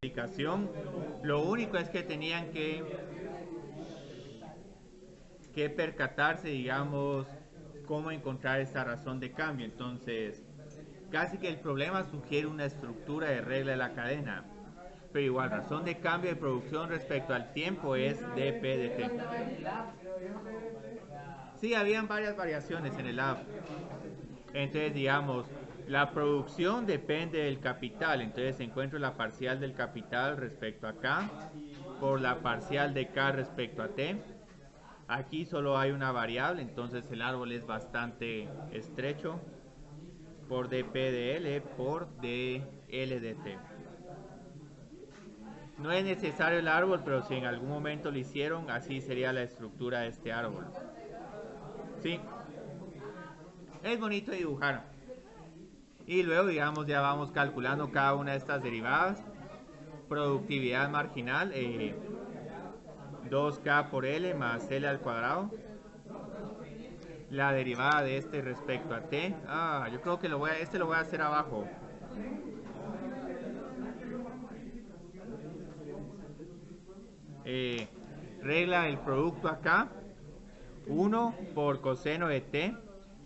explicación. Lo único es que tenían que percatarse, digamos, cómo encontrar esta razón de cambio. Entonces, casi que el problema sugiere una estructura de regla de la cadena. Pero igual, razón de cambio de producción respecto al tiempo es dp/dt. Sí, habían varias variaciones en el app. Entonces, digamos, la producción depende del capital. Entonces, encuentro la parcial del capital respecto a K por la parcial de K respecto a T. Aquí solo hay una variable, entonces el árbol es bastante estrecho por dp de L por dl de T. No es necesario el árbol, pero si en algún momento lo hicieron, así sería la estructura de este árbol. Sí, es bonito dibujar. Y luego, digamos, ya vamos calculando cada una de estas derivadas. Productividad marginal, 2K por L más L al cuadrado. La derivada de este respecto a T. Yo creo que este lo voy a hacer abajo. Regla del producto acá. 1 por coseno de T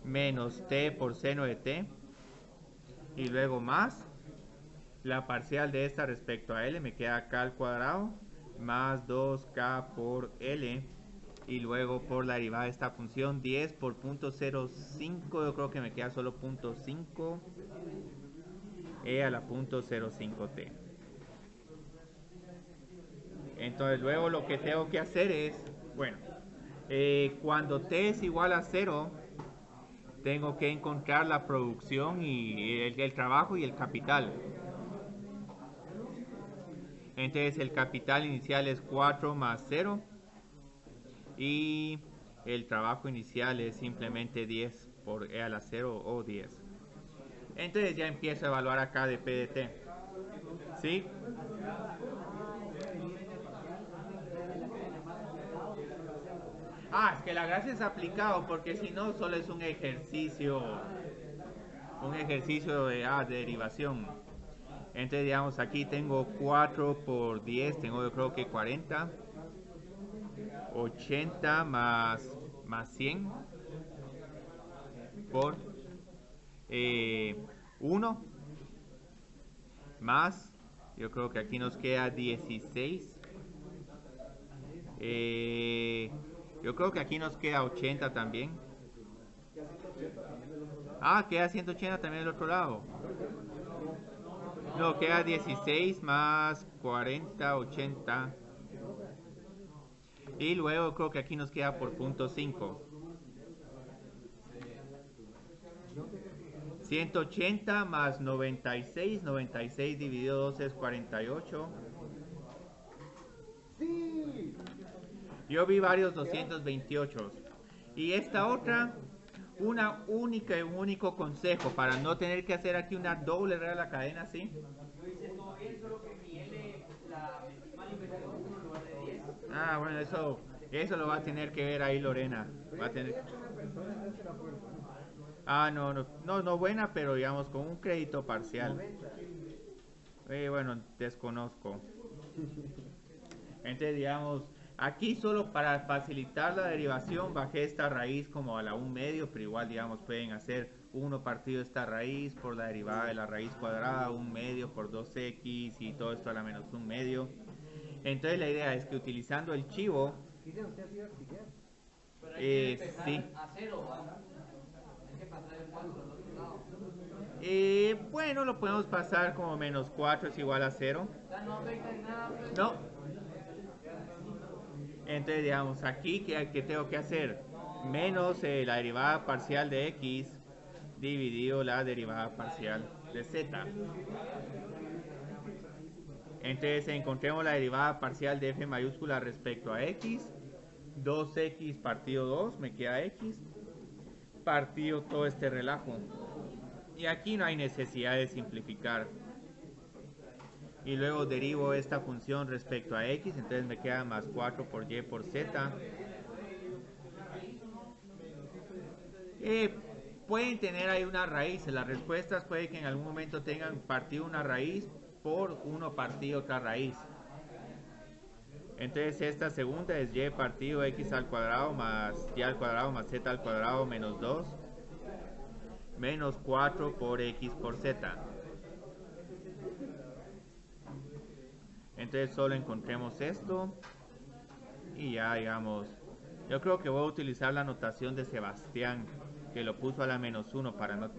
menos T por seno de T. Y luego más la parcial de esta respecto a L, me queda K al cuadrado, más 2K por L, y luego por la derivada de esta función, 10 por 0.05, yo creo que me queda solo 0.5 e a la 0.05t. Entonces luego lo que tengo que hacer es, bueno, cuando t es igual a 0, tengo que encontrar la producción y el trabajo y el capital. Entonces el capital inicial es 4 más 0 y el trabajo inicial es simplemente 10 por e a la 0 o 10. Entonces ya empiezo a evaluar acá de PDT. ¿Sí? Es que la gracia es aplicado porque si no solo es un ejercicio de derivación. Entonces digamos aquí tengo 4 por 10, tengo yo creo que 40. 80 más 100 por 1 más, yo creo que aquí nos queda 16. Yo creo que aquí nos queda 80 también. Queda 180 también del otro lado. No, queda 16 más 40, 80. Y luego creo que aquí nos queda por punto 5. 180 más 96. 96 dividido 2 es 48. Yo vi varios 228. Y esta otra, un único consejo para no tener que hacer aquí una doble regla de la cadena, ¿sí? Yo hice todo bien, solo que mi L la metí mal y me quedó 1 en lugar de 10. Bueno, eso lo va a tener que ver ahí Lorena. Va a tener... no buena, pero digamos con un crédito parcial. Bueno, desconozco. Entonces, digamos, aquí solo para facilitar la derivación bajé esta raíz como a la 1/2, pero igual, digamos, pueden hacer 1 partido esta raíz por la derivada de la raíz cuadrada, 1/2 por 2x y todo esto a la menos 1/2. Entonces la idea es que utilizando el chivo, Pero hay que empezar sí. a 0, ¿va? Hay que pasar el 4 al otro lado. Bueno, lo podemos pasar como menos 4 es igual a 0. O sea, no afecta en nada, pues. No. Entonces, digamos, aquí, ¿qué tengo que hacer? Menos la derivada parcial de x dividido la derivada parcial de z. Entonces, encontremos la derivada parcial de f mayúscula respecto a x. 2x partido 2, me queda x. Partido todo este relajo. Y aquí no hay necesidad de simplificar. Y luego derivo esta función respecto a x, entonces me queda más 4 por y por z. Pueden tener ahí una raíz, las respuestas puede que en algún momento tengan partido una raíz por 1 partido otra raíz. Entonces esta segunda es y partido x al cuadrado más y al cuadrado más z al cuadrado menos 2 menos 4 por x por z. Entonces solo encontremos esto y ya digamos, yo creo que voy a utilizar la notación de Sebastián, que lo puso a la menos 1 para no...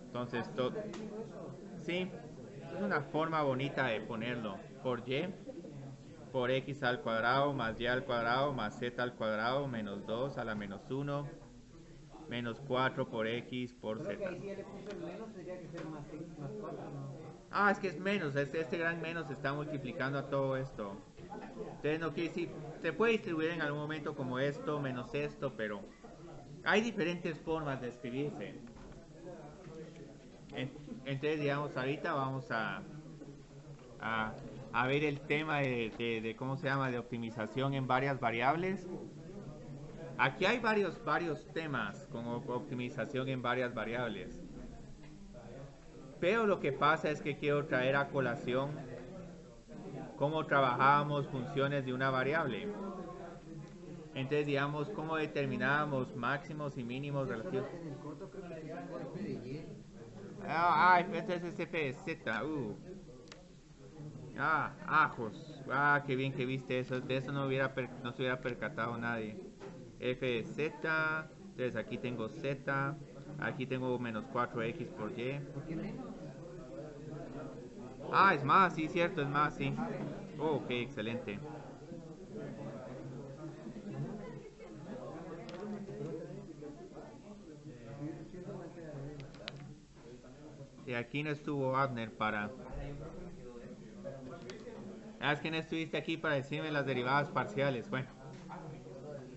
Entonces, sí, es una forma bonita de ponerlo. Por y, por x al cuadrado más y al cuadrado más z al cuadrado menos 2 a la menos 1 menos 4 por x por z. Solo que ahí si ya le puso el menos tendría que ser más x más 4, ¿no? Ah, es que es menos, este gran menos está multiplicando a todo esto. Entonces no quiere decir, se puede distribuir en algún momento como esto menos esto, pero hay diferentes formas de escribirse. Entonces digamos, ahorita vamos a ver el tema de cómo se llama, de optimización en varias variables. Aquí hay varios temas como optimización en varias variables. Pero lo que pasa es que quiero traer a colación cómo trabajábamos funciones de una variable. Entonces, digamos, cómo determinábamos máximos y mínimos relativos. En el corto creo que se llama f de y. Entonces es f de z. Ajos. Qué bien que viste eso. De eso no se hubiera percatado nadie. F de z. Entonces aquí tengo z. Aquí tengo menos 4x por y. ¿Por qué menos? Es más, sí, cierto, es más, sí. Ok, excelente. Y aquí no estuvo Abner para... es que no estuviste aquí para decirme las derivadas parciales. Bueno,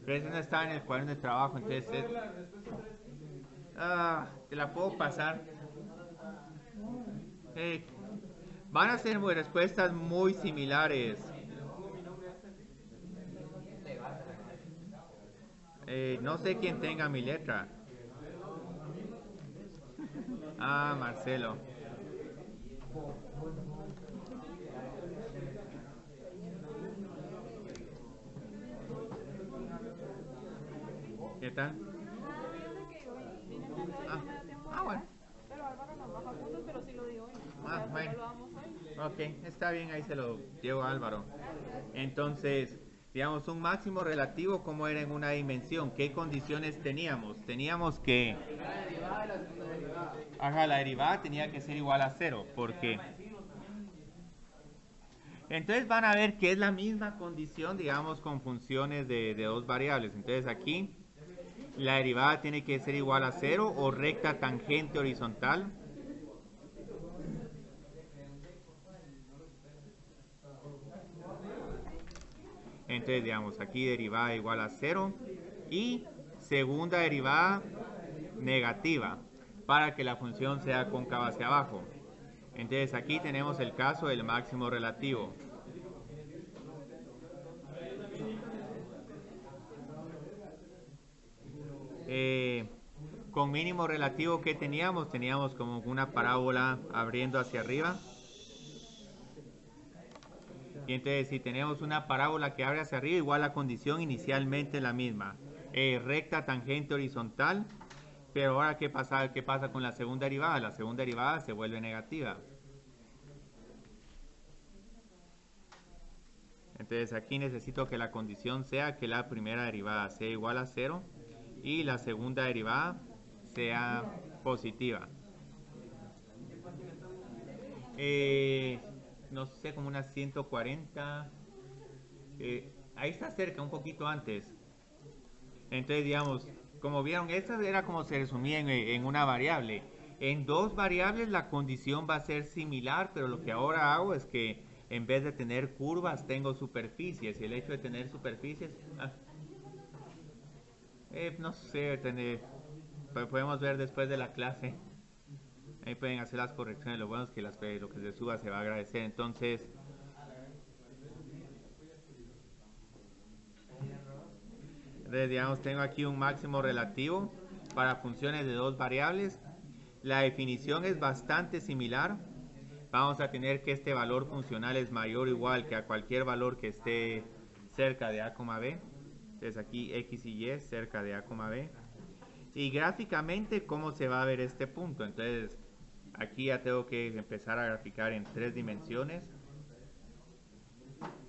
pero eso no estaba en el cuaderno de trabajo, entonces... te la puedo pasar. Van a ser respuestas muy similares. No sé quién tenga mi letra. Marcelo. ¿Qué tal? Bueno. Pero Álvaro nos baja puntos, pero sí lo dio hoy. Bueno. Lo damos hoy. Ok, está bien, ahí se lo llevo a Álvaro. Entonces, digamos, un máximo relativo, ¿cómo era en una dimensión? ¿Qué condiciones teníamos? Teníamos que... la derivada tenía que ser igual a 0, porque... Entonces van a ver que es la misma condición, digamos, con funciones de dos variables. Entonces aquí la derivada tiene que ser igual a 0 o recta tangente horizontal. Entonces, digamos, aquí derivada igual a 0 y segunda derivada negativa para que la función sea cóncava hacia abajo. Entonces aquí tenemos el caso del máximo relativo. Con mínimo relativo, ¿qué teníamos? Teníamos como una parábola abriendo hacia arriba. Y entonces si tenemos una parábola que abre hacia arriba, igual la condición inicialmente es la misma. Recta tangente horizontal. Pero ahora, ¿qué pasa con la segunda derivada? La segunda derivada se vuelve negativa. Entonces aquí necesito que la condición sea que la primera derivada sea igual a 0 y la segunda derivada sea positiva. No sé, como unas 140. Ahí está cerca, un poquito antes. Entonces, digamos, como vieron, esta era como se resumía en una variable. En dos variables la condición va a ser similar, pero lo que ahora hago es que en vez de tener curvas tengo superficies. Y el hecho de tener superficies... no sé, podemos ver después de la clase. Ahí pueden hacer las correcciones. Lo bueno es que lo que se suba se va a agradecer. Entonces... digamos, tengo aquí un máximo relativo para funciones de dos variables. La definición es bastante similar. Vamos a tener que este valor funcional es mayor o igual que a cualquier valor que esté cerca de a, b. Entonces aquí x y y cerca de a, b. Y gráficamente, ¿cómo se va a ver este punto? Entonces, aquí ya tengo que empezar a graficar en 3 dimensiones.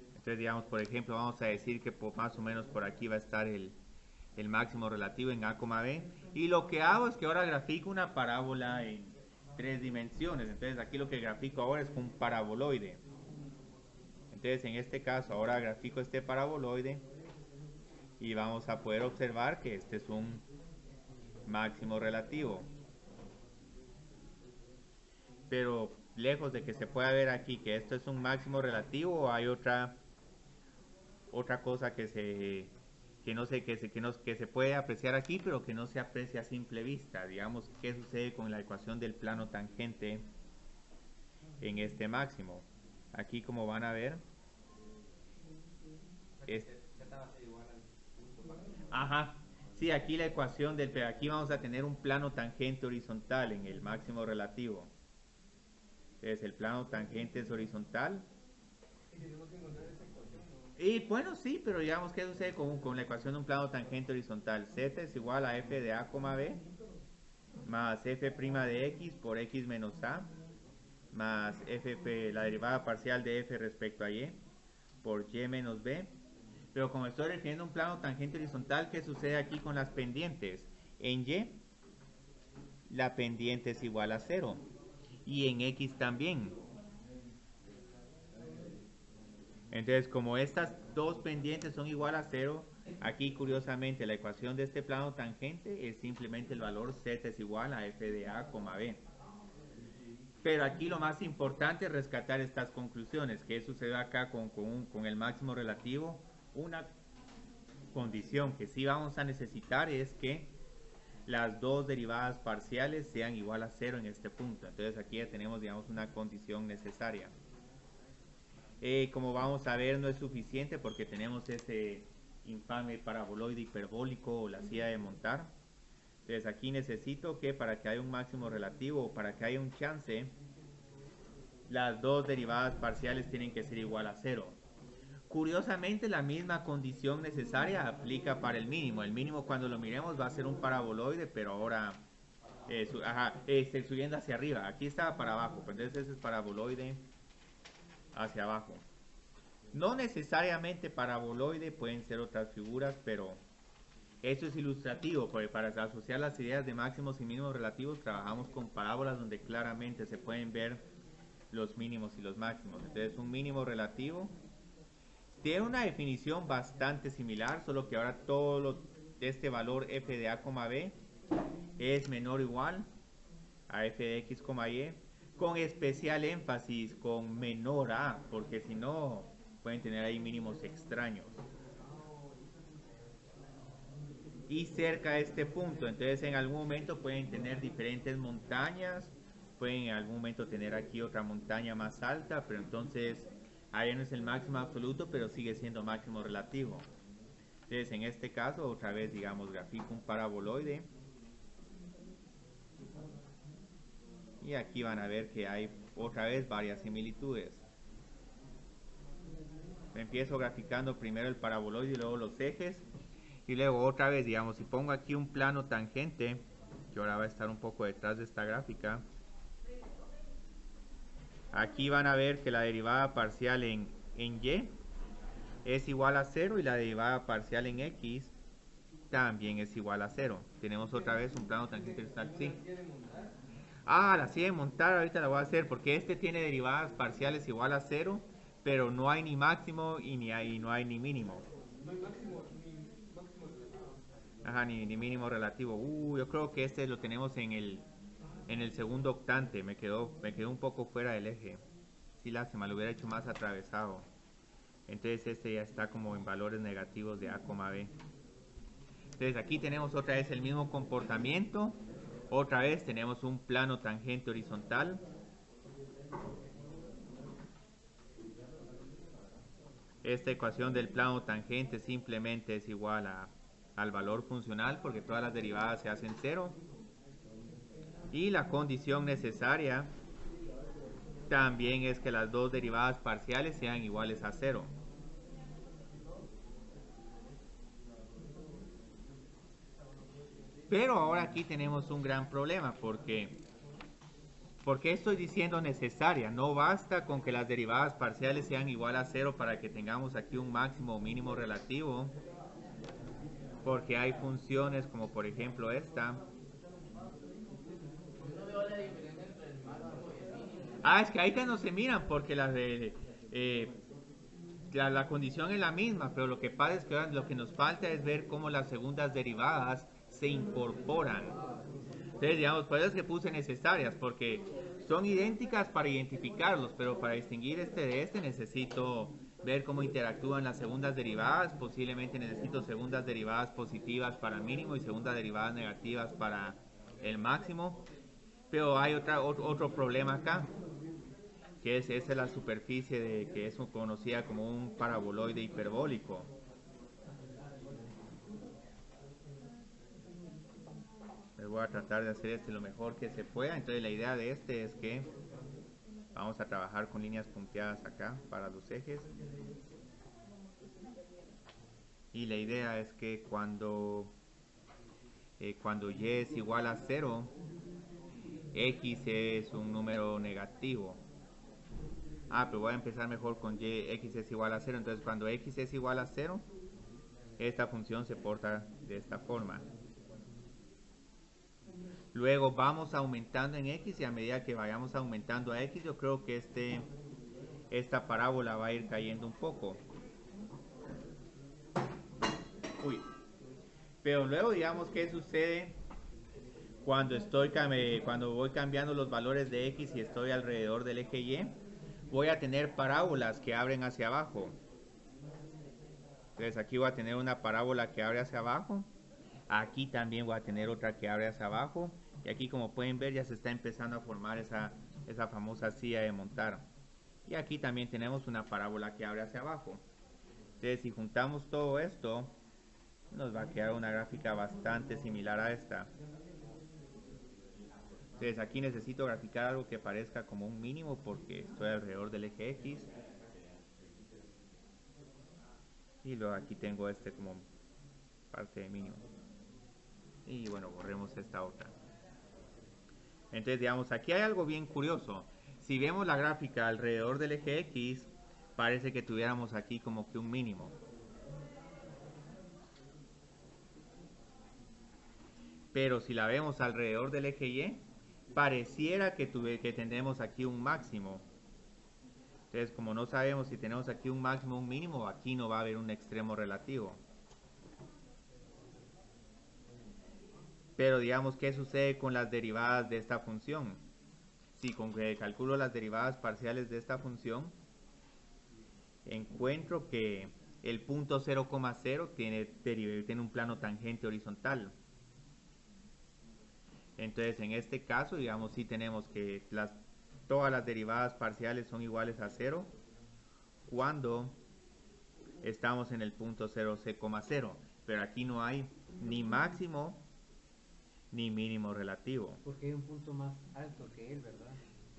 Entonces, digamos, por ejemplo, vamos a decir que más o menos por aquí va a estar el máximo relativo en a, b. Y lo que hago es que ahora grafico una parábola en 3 dimensiones. Entonces, aquí lo que grafico ahora es un paraboloide. Entonces, en este caso, ahora grafico este paraboloide y vamos a poder observar que este es un máximo relativo. Pero lejos de que se pueda ver aquí que esto es un máximo relativo, hay otra cosa que se puede apreciar aquí, pero que no se aprecia a simple vista. Digamos, ¿qué sucede con la ecuación del plano tangente en este máximo? Aquí, como van a ver, ajá, sí, aquí la ecuación aquí vamos a tener un plano tangente horizontal en el máximo relativo. Entonces, el plano tangente es horizontal. Y tenemos que encontrar esa ecuación, ¿no? Y bueno, sí, pero digamos, ¿qué sucede con la ecuación de un plano tangente horizontal? Z es igual a f de a, b más f' de x por x menos a más f, la derivada parcial de f respecto a y por y menos b. Pero como estoy refiriendo a un plano tangente horizontal, ¿qué sucede aquí con las pendientes? En y, la pendiente es igual a 0. Y en x también. Entonces, como estas dos pendientes son igual a 0, aquí curiosamente la ecuación de este plano tangente es simplemente el valor z es igual a f de a, b. Pero aquí lo más importante es rescatar estas conclusiones. ¿Qué sucede acá con el máximo relativo? Una condición que sí vamos a necesitar es que las dos derivadas parciales sean igual a 0 en este punto. Entonces aquí ya tenemos, digamos, una condición necesaria. Como vamos a ver, no es suficiente porque tenemos ese infame paraboloide hiperbólico o la silla de montar. Entonces aquí necesito que para que haya un máximo relativo o para que haya un chance, las dos derivadas parciales tienen que ser igual a 0. Curiosamente, la misma condición necesaria aplica para el mínimo. El mínimo, cuando lo miremos, va a ser un paraboloide, pero ahora subiendo hacia arriba. Aquí estaba para abajo, pero entonces ese es paraboloide hacia abajo. No necesariamente paraboloide, pueden ser otras figuras, pero esto es ilustrativo, porque para asociar las ideas de máximos y mínimos relativos trabajamos con parábolas donde claramente se pueden ver los mínimos y los máximos. Entonces, un mínimo relativo tiene una definición bastante similar, solo que ahora todo este valor f de a, b es menor o igual a f de x, y, con especial énfasis con menor a, porque si no pueden tener ahí mínimos extraños. Y cerca de este punto, entonces en algún momento pueden tener diferentes montañas, pueden en algún momento tener aquí otra montaña más alta, pero entonces ahí no es el máximo absoluto, pero sigue siendo máximo relativo. Entonces en este caso, otra vez, digamos, grafico un paraboloide. Y aquí van a ver que hay otra vez varias similitudes. Empiezo graficando primero el paraboloide y luego los ejes. Y luego otra vez, digamos, si pongo aquí un plano tangente, que ahora va a estar un poco detrás de esta gráfica, aquí van a ver que la derivada parcial en y es igual a 0 y la derivada parcial en x también es igual a 0. Tenemos otra vez un plano tangente horizontal. Sí. La silla de montar ahorita la voy a hacer porque este tiene derivadas parciales igual a 0, pero no hay ni máximo y no hay ni mínimo. No hay máximo relativo. Ajá, ni mínimo relativo. Yo creo que este lo tenemos en el segundo octante. Me quedó un poco fuera del eje. Sí, lástima, lo hubiera hecho más atravesado. Entonces este ya está como en valores negativos de a, b. Entonces aquí tenemos otra vez el mismo comportamiento. Otra vez tenemos un plano tangente horizontal. Esta ecuación del plano tangente simplemente es igual al valor funcional porque todas las derivadas se hacen 0. Y la condición necesaria también es que las dos derivadas parciales sean iguales a 0. Pero ahora aquí tenemos un gran problema porque ¿por qué estoy diciendo necesaria? No basta con que las derivadas parciales sean igual a 0 para que tengamos aquí un máximo o mínimo relativo, porque hay funciones como por ejemplo esta. Es que ahí ya no se miran porque la condición es la misma, pero lo que pasa es que ahora lo que nos falta es ver cómo las segundas derivadas se incorporan. Entonces, digamos, por eso es que puse necesarias, porque son idénticas para identificarlos, pero para distinguir este de este necesito ver cómo interactúan las segundas derivadas. Posiblemente necesito segundas derivadas positivas para el mínimo y segundas derivadas negativas para el máximo. Pero hay otro problema acá, que esa es la superficie que es conocida como un paraboloide hiperbólico. Voy a tratar de hacer lo mejor que se pueda. Entonces la idea de este es que vamos a trabajar con líneas punteadas acá para los ejes. Y la idea es que cuando y es igual a 0, x es un número negativo. Pero voy a empezar mejor con y, x es igual a 0. Entonces cuando x es igual a 0, esta función se porta de esta forma. Luego vamos aumentando en x y a medida que vayamos aumentando a x, yo creo que esta parábola va a ir cayendo un poco. Pero luego digamos qué sucede cuando voy cambiando los valores de x y estoy alrededor del eje y. Voy a tener parábolas que abren hacia abajo. Entonces aquí voy a tener una parábola que abre hacia abajo. Aquí también voy a tener otra que abre hacia abajo. Y aquí, como pueden ver, ya se está empezando a formar esa famosa silla de montar. Y aquí también tenemos una parábola que abre hacia abajo. Entonces, si juntamos todo esto, nos va a quedar una gráfica bastante similar a esta. Entonces, aquí necesito graficar algo que parezca como un mínimo porque estoy alrededor del eje X. Y luego aquí tengo este como parte de mínimo. Y bueno, borremos esta otra. Entonces, digamos, aquí hay algo bien curioso. Si vemos la gráfica alrededor del eje X, parece que tuviéramos aquí como que un mínimo. Pero si la vemos alrededor del eje Y, pareciera que tendremos aquí un máximo. Entonces, como no sabemos si tenemos aquí un máximo o un mínimo, aquí no va a haber un extremo relativo. Pero digamos, ¿qué sucede con las derivadas de esta función? Si con que calculo las derivadas parciales de esta función, encuentro que el punto 0,0 tiene un plano tangente horizontal. Entonces, en este caso, digamos, sí tenemos que todas las derivadas parciales son iguales a 0 cuando estamos en el punto 0,0. Pero aquí no hay ni máximo ni mínimo relativo. Porque hay un punto más alto que él, ¿verdad?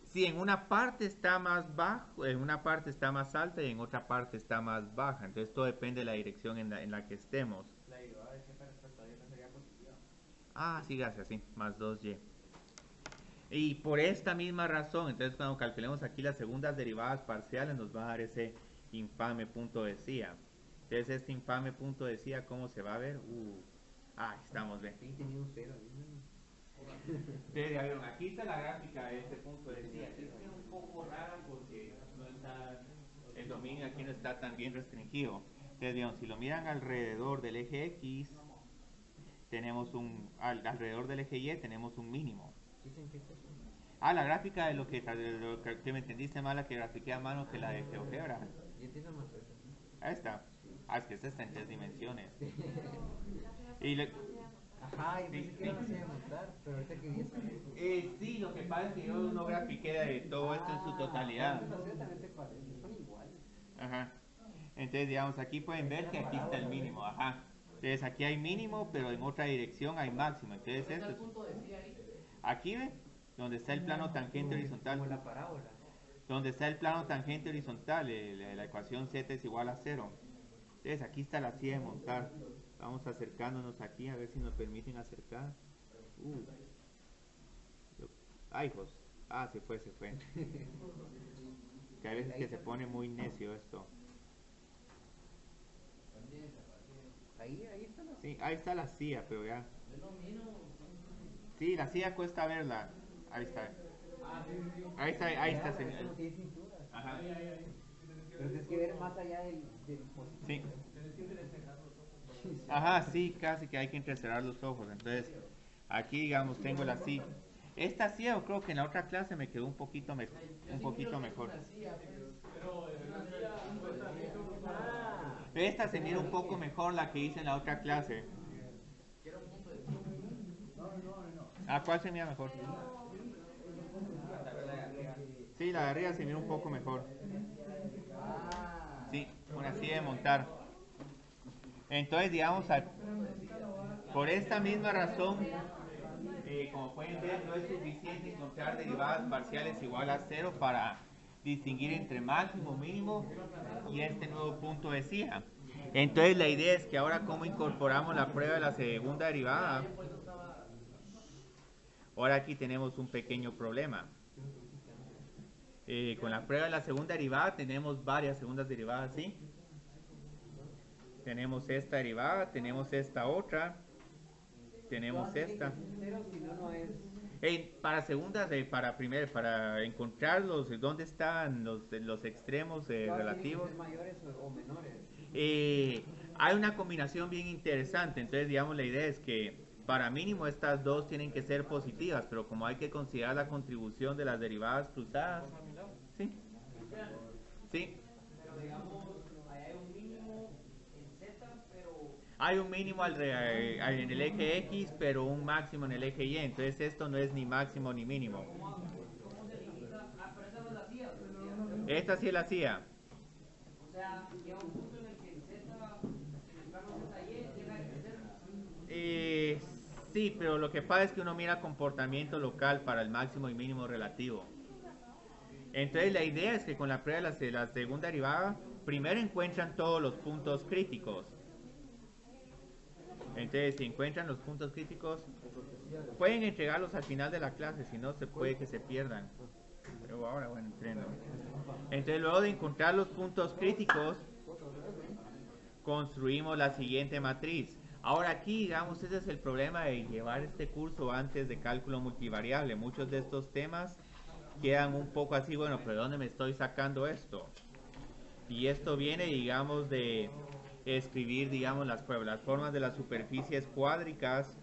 Sí, en una parte está más bajo, en una parte está más alta y en otra parte está más baja. Entonces todo depende de la dirección en la que estemos. La derivada de z respecto a y sería positiva. Sí, gracias, sí, más 2y. Y por esta misma razón, entonces cuando calculemos aquí las segundas derivadas parciales nos va a dar ese infame punto de CIA. Entonces este infame punto de CIA, ¿cómo se va a ver? Estamos bien. Sí, tenía un cero. Entonces, ya vieron, aquí está la gráfica de este punto de CIA. Es un poco rara porque el dominio aquí no está tan bien restringido. Entonces, digamos, si lo miran alrededor del eje X, tenemos alrededor del eje Y tenemos un mínimo. Dicen que es eso. La gráfica de lo que me entendiste más, la que grafiqué a mano que la de GeoGebra. Yo entiendo más eso. Ahí está. Es que esta está en 3 dimensiones. Ajá, y pensé que iba a demostrar, pero ahorita que vi eso. Sí, lo que pasa es que yo no grafiqué de todo esto en su totalidad. Son iguales. Ajá. Entonces, digamos, aquí pueden ver que aquí está el mínimo. Ajá. Entonces, aquí hay mínimo, pero en otra dirección hay máximo. Entonces, esto es... Aquí ve, donde está el plano tangente horizontal. Como la parábola. Donde está el plano tangente horizontal, la ecuación z es igual a 0. Entonces aquí está la silla de montar. Vamos acercándonos aquí a ver si nos permiten acercar. Ay, hijos. Ah, se fue. Que hay veces que se pone muy necio esto. Ahí está la... Sí, ahí está la silla, pero ya. Sí, la silla cuesta verla. Ahí está. Ahí está. Pero eso no tiene cintura. Ajá. Pero tienes que ver más allá del positivo. Sí. Ajá, sí, casi que hay que entrecerrar los ojos. Entonces, aquí, digamos, tengo la silla. Esta silla yo creo que en la otra clase me quedó un poquito mejor. Esta se mira un poco mejor la que hice en la otra clase. ¿A cuál se mira mejor? Sí, la de arriba se mira un poco mejor. Sí, una silla de montar. Entonces, digamos, por esta misma razón, como pueden ver, no es suficiente encontrar derivadas parciales igual a 0 para distinguir entre máximo, mínimo y este nuevo punto de silla. Entonces, la idea es que ahora, ¿cómo incorporamos la prueba de la segunda derivada? Ahora aquí tenemos un pequeño problema. Con la prueba de la segunda derivada tenemos varias segundas derivadas, ¿sí? Tenemos esta derivada, tenemos esta otra, tenemos esta. Para segundas, para encontrar dónde están los extremos relativos. ¿Mayores o menores? Hay una combinación bien interesante. Entonces, digamos, la idea es que para mínimo estas dos tienen que ser positivas, pero como hay que considerar la contribución de las derivadas cruzadas. ¿Sí? Sí. Hay un mínimo en el eje X, pero un máximo en el eje Y. Entonces esto no es ni máximo ni mínimo. Esta sí es la CIA. O sea, llega un punto en el que el Z, en el plano ZY, llega a crecer. Sí, pero lo que pasa es que uno mira comportamiento local para el máximo y mínimo relativo. Entonces la idea es que con la prueba de la segunda derivada, primero encuentran todos los puntos críticos. Entonces, si encuentran los puntos críticos, pueden entregarlos al final de la clase, si no se puede que se pierdan. Pero ahora, bueno, entreno. Entonces, luego de encontrar los puntos críticos, construimos la siguiente matriz. Ahora aquí, digamos, ese es el problema de llevar este curso antes de cálculo multivariable. Muchos de estos temas quedan un poco así, bueno, pero ¿de dónde me estoy sacando esto? Y esto viene, digamos, de escribir, digamos, las formas de las superficies cuádricas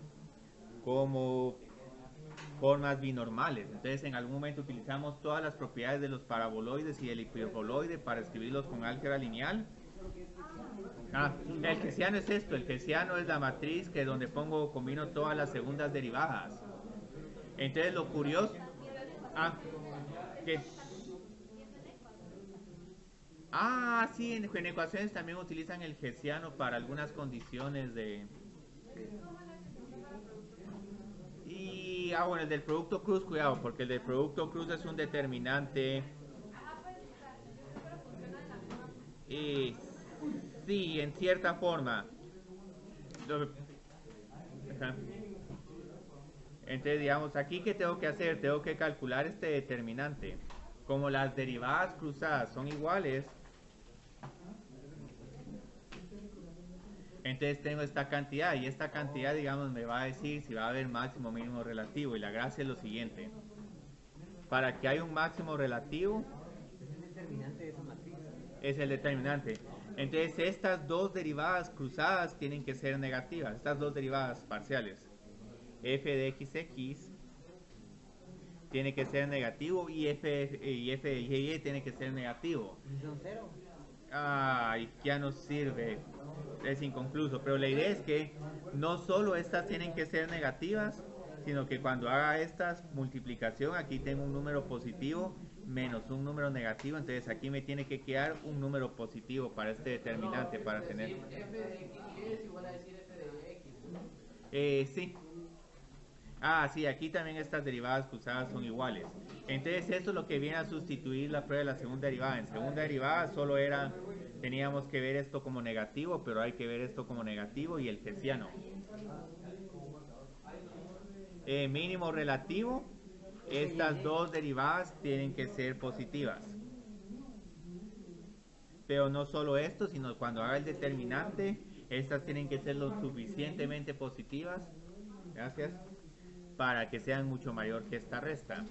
como formas binormales. Entonces, en algún momento utilizamos todas las propiedades de los paraboloides y del hiperboloide para escribirlos con álgebra lineal. El hessiano es esto. El hessiano es la matriz que donde combino todas las segundas derivadas. Entonces, lo curioso... ¿qué? Sí, en ecuaciones también utilizan el hessiano para algunas condiciones de... bueno, el del producto cruz, cuidado, porque el del producto cruz es un determinante... sí, en cierta forma. Entonces, digamos, aquí ¿qué tengo que hacer? Tengo que calcular este determinante. Como las derivadas cruzadas son iguales, entonces tengo esta cantidad, y esta cantidad, digamos, me va a decir si va a haber máximo o mínimo relativo. Y la gracia es lo siguiente. Para que haya un máximo relativo, Es el determinante de esa matriz. Es el determinante. Entonces estas dos derivadas cruzadas tienen que ser negativas. Estas dos derivadas parciales. F de XX tiene que ser negativo y f de y tiene que ser negativo. ¿Y son cero? Ya no sirve. Es inconcluso. Pero la idea es que no solo estas tienen que ser negativas, sino que cuando haga esta multiplicación, aquí tengo un número positivo menos un número negativo, entonces aquí me tiene que quedar un número positivo para este determinante, para tener... F de XY es igual a decir F de X. Sí. Ah, sí, aquí también estas derivadas cruzadas son iguales. Entonces esto es lo que viene a sustituir la prueba de la segunda derivada. En segunda derivada solo era, teníamos que ver esto como negativo, pero hay que ver esto como negativo y el hessiano. Mínimo relativo, estas dos derivadas tienen que ser positivas. Pero no solo esto, sino cuando haga el determinante, estas tienen que ser lo suficientemente positivas. Gracias. Para que sean mucho mayor que esta resta.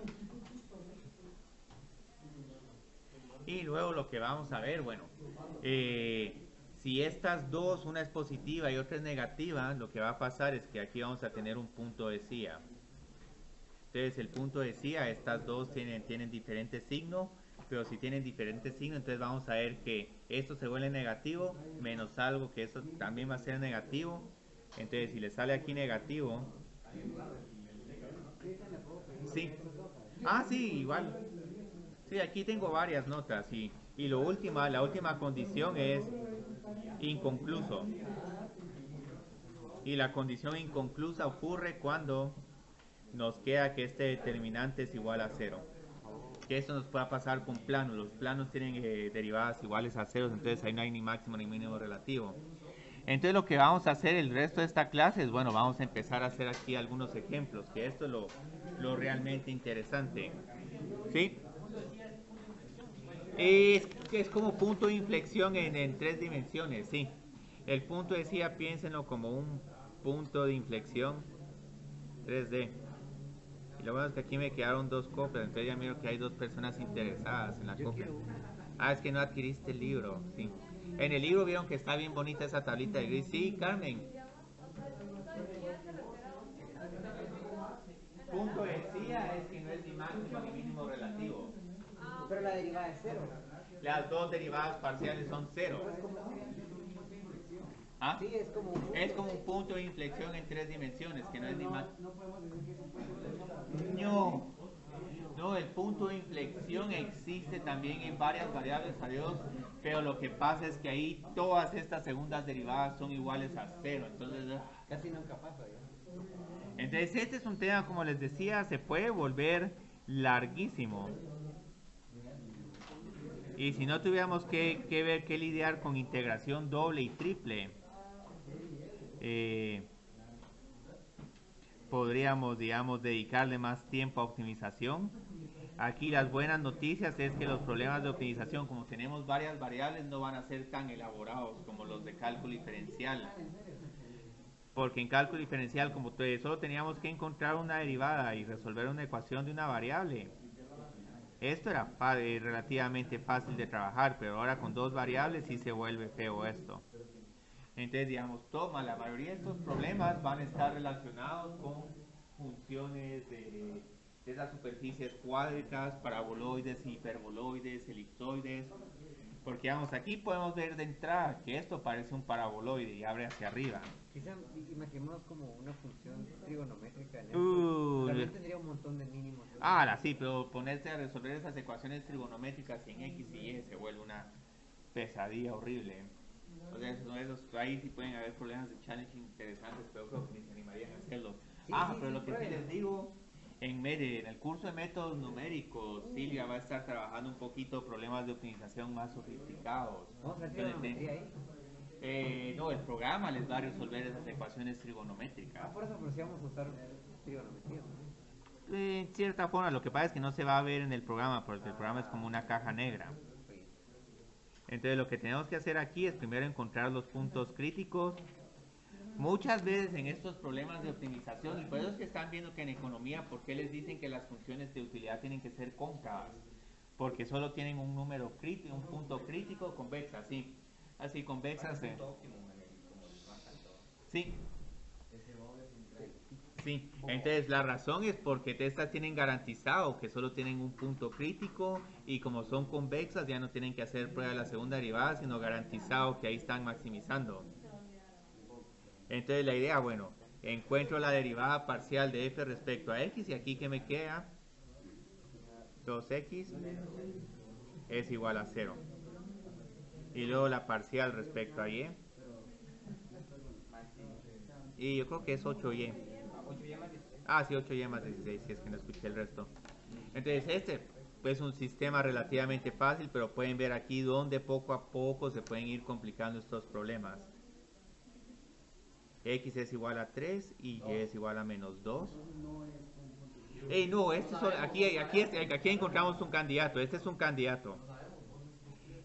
Y luego lo que vamos a ver, bueno, si estas dos, una es positiva y otra es negativa, lo que va a pasar es que aquí vamos a tener un punto de CIA. Entonces el punto de CIA, estas dos tienen diferentes signos, pero si tienen diferentes signos, entonces vamos a ver que esto se vuelve negativo, menos algo que esto también va a ser negativo. Entonces si le sale aquí negativo, sí. Ah, sí, igual. Sí, aquí tengo varias notas y la última condición es inconcluso. Y la condición inconclusa ocurre cuando nos queda que este determinante es igual a cero. Que esto nos pueda pasar con planos. Los planos tienen derivadas iguales a ceros, entonces ahí no hay ni máximo ni mínimo relativo. Entonces lo que vamos a hacer el resto de esta clase es, bueno, vamos a empezar a hacer aquí algunos ejemplos, que esto es lo realmente interesante. ¿Sí? Es como punto de inflexión en tres dimensiones, sí. El punto decía, piénsenlo como un punto de inflexión 3D. Y lo bueno es que aquí me quedaron dos copias, entonces ya miro que hay dos personas interesadas en la copia. Ah, es que no adquiriste el libro, sí. En el libro vieron que está bien bonita esa tablita de gris. Sí, Carmen. Punto decía es que no es ni máximo ni mínimo relativo. Pero la derivada es cero. Las dos derivadas parciales son cero. ¿Ah? Sí, es como un punto. Es como un punto de inflexión en tres dimensiones, que no es ni más. No podemos decir que es un punto de inflexión. No, el punto de inflexión existe también en varias variables a Dios, pero lo que pasa es que ahí todas estas segundas derivadas son iguales a cero, entonces Casi nunca pasa ya. entonces este es un tema, como les decía, se puede volver larguísimo. Y si no tuviéramos que lidiar con integración doble y triple, podríamos, digamos, dedicarle más tiempo a optimización. Aquí las buenas noticias es que los problemas de optimización, como tenemos varias variables, no van a ser tan elaborados como los de cálculo diferencial. Porque en cálculo diferencial, como solo teníamos que encontrar una derivada y resolver una ecuación de una variable, esto era relativamente fácil de trabajar, pero ahora con dos variables sí se vuelve feo esto. Entonces, digamos, la mayoría de estos problemas van a estar relacionados con funciones de esas superficies cuádricas, paraboloides, hiperboloides, elipsoides. Porque, vamos, aquí podemos ver de entrada que esto parece un paraboloide y abre hacia arriba. Quizá imaginemos como una función trigonométrica en esto. También tendría un montón de mínimos. Sí, pero ponerse a resolver esas ecuaciones trigonométricas en X y Y se vuelve una pesadilla horrible. O sea, ahí sí pueden haber problemas de challenge interesantes, pero creo que ni se animarían a hacerlo. Sí, pero lo que sí les digo, en el curso de métodos numéricos, Silvia va a estar trabajando un poquito problemas de optimización más sofisticados. ¿Vamos a hacer trigonometría ahí? No, el programa les va a resolver esas ecuaciones trigonométricas. Por eso, pero sí vamos a usar trigonometría, ¿no? En cierta forma, lo que pasa es que no se va a ver en el programa, porque el programa es como una caja negra. Entonces lo que tenemos que hacer aquí es primero encontrar los puntos críticos. Muchas veces en estos problemas de optimización, y por eso es que están viendo que en economía, ¿por qué les dicen que las funciones de utilidad tienen que ser cóncavas? Porque solo tienen un número crítico, un punto crítico convexa, sí. Así convexas. Sí. Sí, entonces la razón es porque estas tienen garantizado que solo tienen un punto crítico y como son convexas ya no tienen que hacer prueba de la segunda derivada, sino garantizado que ahí están maximizando. Entonces la idea, bueno, encuentro la derivada parcial de f respecto a x y aquí que me queda 2x es igual a 0. Y luego la parcial respecto a y. Y yo creo que es 8y. Ah, sí, 8y más 16, si es que no escuché el resto. Entonces este es un sistema relativamente fácil, pero pueden ver aquí donde poco a poco se pueden ir complicando estos problemas. X es igual a 3 y Y es igual a menos 2. No, aquí encontramos un candidato. Este es un candidato.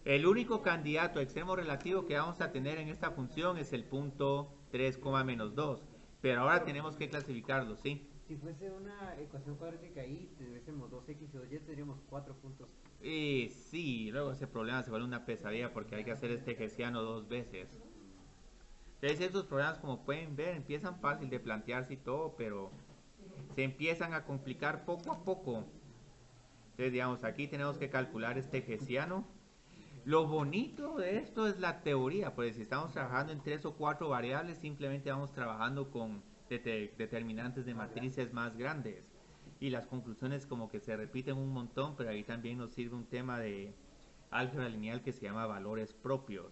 El único candidato a extremo relativo que vamos a tener en esta función es el punto 3, menos 2. Pero ahora tenemos que clasificarlo, ¿sí? Si fuese una ecuación cuadrática ahí, tuviésemos 2x y 2y, tendríamos 4 puntos. Sí, luego ese problema se vuelve una pesadilla porque hay que hacer este hessiano 2 veces. Entonces estos problemas, como pueden ver, empiezan fácil de plantearse y todo, pero se empiezan a complicar poco a poco. Entonces, digamos, aquí tenemos que calcular este hessiano. Lo bonito de esto es la teoría, porque si estamos trabajando en 3 o 4 variables, simplemente vamos trabajando con determinantes de matrices más grandes. Y las conclusiones como que se repiten un montón, pero ahí también nos sirve un tema de álgebra lineal que se llama valores propios.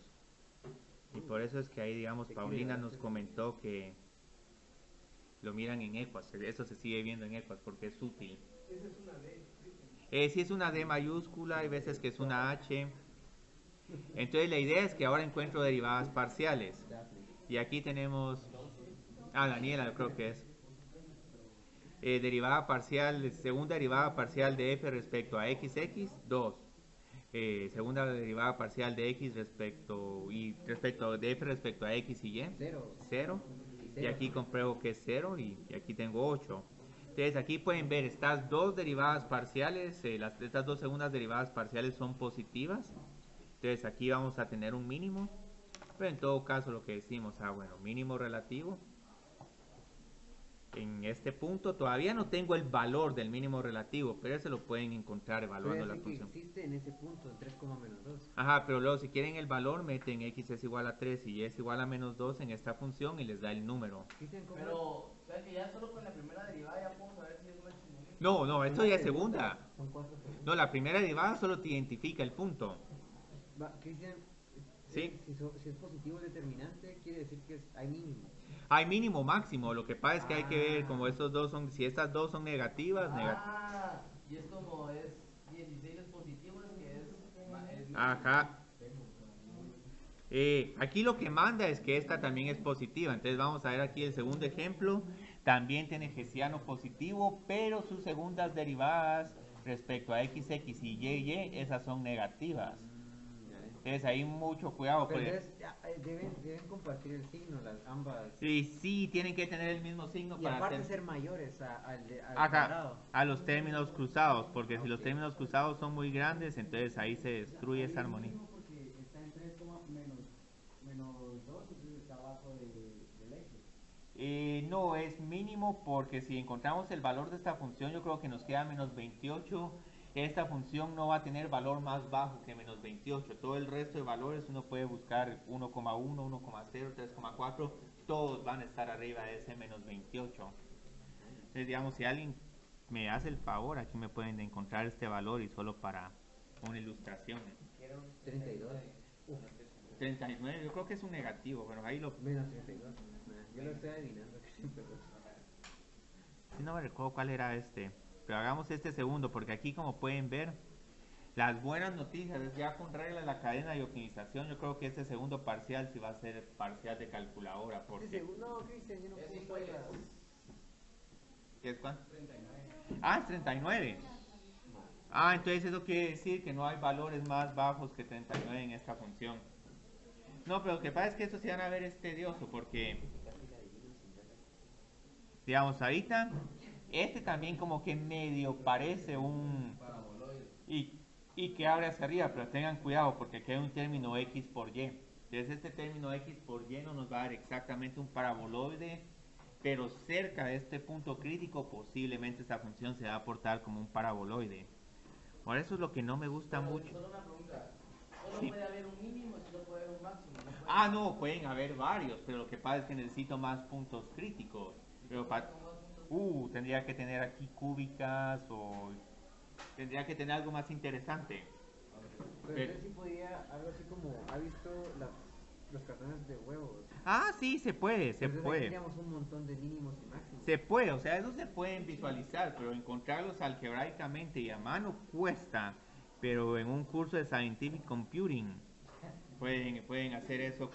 Y por eso es que ahí, digamos, Paulina nos comentó que lo miran en equas. Eso se sigue viendo en equas porque es útil. Esa es una D. Si es una D mayúscula, hay veces que es una H. Entonces la idea es que ahora encuentro derivadas parciales. Y aquí tenemos... Daniela, yo creo que es. Derivada parcial, segunda derivada parcial de f respecto a xx, 2. Segunda derivada parcial de x respecto de f respecto a x y y, 0. Y aquí compruebo que es 0 y aquí tengo 8. Entonces aquí pueden ver estas dos derivadas parciales, estas dos segundas derivadas parciales son positivas. Entonces aquí vamos a tener un mínimo, pero en todo caso lo que decimos, bueno, mínimo relativo. En este punto todavía no tengo el valor del mínimo relativo, pero ese lo pueden encontrar evaluando la función. Que existe en ese punto, en 3, menos 2. Ajá, pero luego si quieren el valor, meten x es igual a 3 y y es igual a menos 2 en esta función y les da el número. Pero, ¿sabes que ya solo con la primera derivada ya podemos saber si es una chingada? No, esto ya es segunda. Son 4 segundos. No, la primera derivada solo te identifica el punto. Cristian, Sí. Si es positivo el determinante, quiere decir que hay mínimo. Hay mínimo máximo, lo que pasa es que hay que ver como estos dos son, si estas dos son negativas, Y es como es 16 es positivo, es que es Ajá. Aquí lo que manda es que esta también es positiva, entonces vamos a ver aquí el segundo ejemplo, también tiene hessiano positivo, pero sus segundas derivadas respecto a xx y y, esas son negativas. Entonces ahí mucho cuidado. Pero deben compartir el signo, ambas. Sí, tienen que tener el mismo signo Y para aparte ser mayores al acá, cuadrado. a los términos cruzados, porque si los términos cruzados son muy grandes, entonces ahí se destruye esa armonía. Porque está en 3, menos 2, entonces está abajo del X. No, es mínimo porque si encontramos el valor de esta función, yo creo que nos queda menos 28. Esta función no va a tener valor más bajo que menos 28. Todo el resto de valores uno puede buscar 1,1, 1,0, 3,4. Todos van a estar arriba de ese menos 28. Entonces, digamos, si alguien me hace el favor, aquí me pueden encontrar este valor y solo para una ilustración. 32. 39, yo creo que es un negativo, pero ahí lo... Menos 32. Yo lo estoy adivinando. Si no me recuerdo cuál era este. Pero hagamos este segundo, porque aquí como pueden ver, las buenas noticias es ya con regla de la cadena de optimización. Yo creo que este segundo parcial sí va a ser parcial de calculadora. Porque... No, Cristian, yo no Es puedo. ¿Qué es cuánto? 39. Es 39. Entonces eso quiere decir que no hay valores más bajos que 39 en esta función. No, pero lo que pasa es que esto se van a ver es tedioso, porque digamos ahorita este también como que medio parece un y que abre hacia arriba, pero tengan cuidado porque aquí hay un término x por y. Entonces este término x por y no nos va a dar exactamente un paraboloide, pero cerca de este punto crítico posiblemente esta función se va a portar como un paraboloide. Por eso es lo que no me gusta mucho. Solo una pregunta. Solo Sí. puede haber un mínimo y solo puede haber un máximo. No, pueden haber varios, pero lo que pasa es que necesito más puntos críticos. Pero tendría que tener aquí cúbicas o tendría que tener algo más interesante. Pero entonces sí podría, algo así como, ¿ha visto los cartones de huevos. Ah, sí, se puede, se Entonces ahí puede. tendríamos un montón de mínimos y máximos. Se puede, o sea, eso se pueden visualizar, pero encontrarlos algebraicamente y a mano cuesta. Pero en un curso de Scientific Computing pueden hacer eso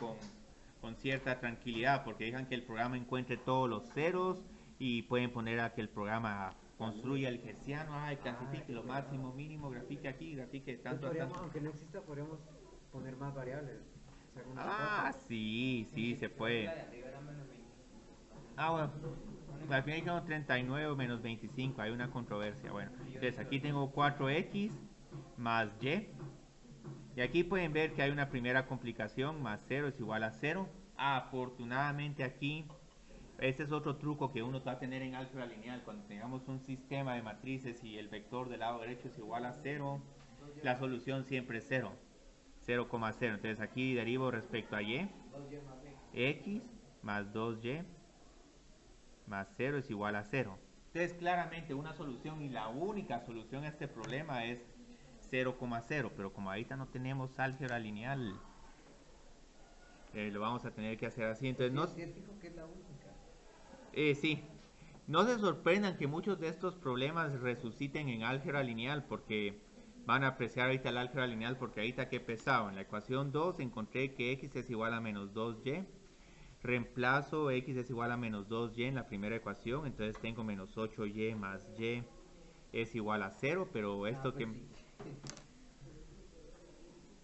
con cierta tranquilidad, porque dejan que el programa encuentre todos los ceros y pueden poner a que el programa construya el hessiano, clasifique lo máximo, mínimo, grafique aquí, grafique Entonces tanto a podríamos, tanto. aunque no exista, podríamos poner más variables. O sea, unas Ah, cuatro. sí, sí, se puede. La de arriba era menos 25. Ah, bueno. Al final quedó 39 o menos 25, hay una controversia. Bueno, entonces aquí tengo 4x más y. Y aquí pueden ver que hay una primera complicación, más 0 es igual a 0. Afortunadamente aquí, este es otro truco que uno va a tener en álgebra lineal. Cuando tengamos un sistema de matrices y el vector del lado derecho es igual a 0, la solución siempre es 0. 0,0. Entonces aquí derivo respecto a y. X más 2y más 0 es igual a 0. Entonces claramente una solución y la única solución a este problema es 0,0, pero como ahorita no tenemos álgebra lineal, lo vamos a tener que hacer así. Entonces no, Sí, es fijo que es la única. sí, no se sorprendan que muchos de estos problemas resuciten en álgebra lineal, porque van a apreciar ahorita el álgebra lineal, porque ahorita que pesado. En la ecuación 2 encontré que x es igual a menos 2y. Reemplazo x es igual a menos 2y en la primera ecuación, entonces tengo menos 8y más y es igual a 0, pero esto Pues que... sí.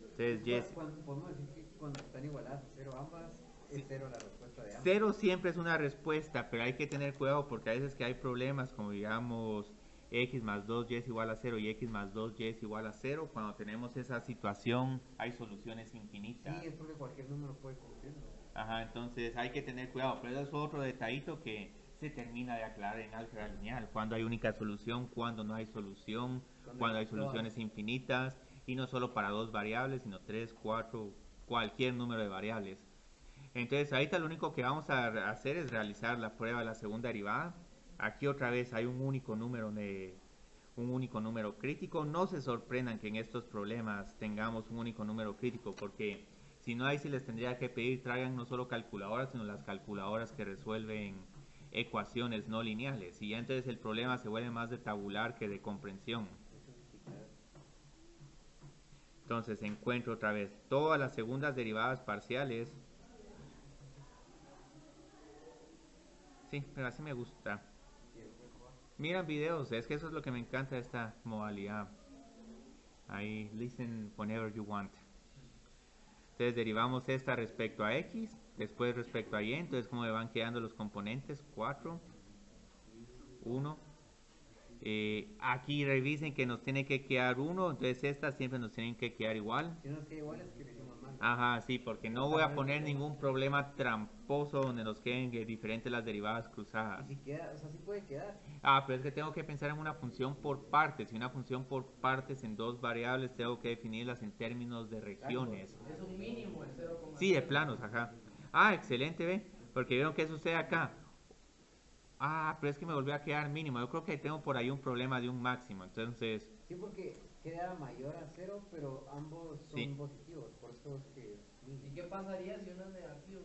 Entonces y es... Podemos decir que cuando están igualadas a 0 ambas, Sí. es 0 la respuesta de ambas. 0 siempre es una respuesta, pero hay que tener cuidado porque a veces que hay problemas como digamos x más 2y es igual a 0 y x más 2y es igual a 0. Cuando tenemos esa situación hay soluciones infinitas. Sí, es porque cualquier número puede cumplirlo. Ajá, entonces hay que tener cuidado, pero eso es otro detallito que se termina de aclarar en álgebra lineal, cuando hay única solución, cuando no hay solución, cuando hay soluciones infinitas, y no solo para dos variables, sino 3, 4, cualquier número de variables. Entonces ahorita lo único que vamos a hacer es realizar la prueba de la segunda derivada. Aquí otra vez hay un único número crítico. No se sorprendan que en estos problemas tengamos un único número crítico, porque si no, ahí sí les tendría que pedir traigan no solo calculadoras, sino las calculadoras que resuelven ecuaciones no lineales. Y ya entonces el problema se vuelve más de tabular que de comprensión. Entonces encuentro otra vez todas las segundas derivadas parciales. Sí, pero así me gusta. Miran videos, es que eso es lo que me encanta de esta modalidad. Ahí, listen whenever you want. Entonces derivamos esta respecto a x, después respecto a y, entonces como me van quedando los componentes, 4, 1. Aquí revisen que nos tiene que quedar 1, entonces estas siempre nos tienen que quedar igual. Si no queda igual es que lo hicimos mal. Ajá, sí, porque no voy a poner ningún problema tramposo donde nos queden diferentes las derivadas cruzadas. Y si queda, o sea, sí puede quedar. Ah, pero es que tengo que pensar en una función por partes. Y una función por partes en dos variables tengo que definirlas en términos de regiones. Es un mínimo el 0,0. Sí, de planos, ajá. Ah, excelente, ve. Porque vieron que sucede acá. Ah, pero es que me volvió a quedar mínimo. Yo creo que tengo por ahí un problema de un máximo. Entonces, Sí, porque queda mayor a 0, pero ambos son Sí. positivos. Por eso es que. ¿Y qué pasaría si uno es negativo?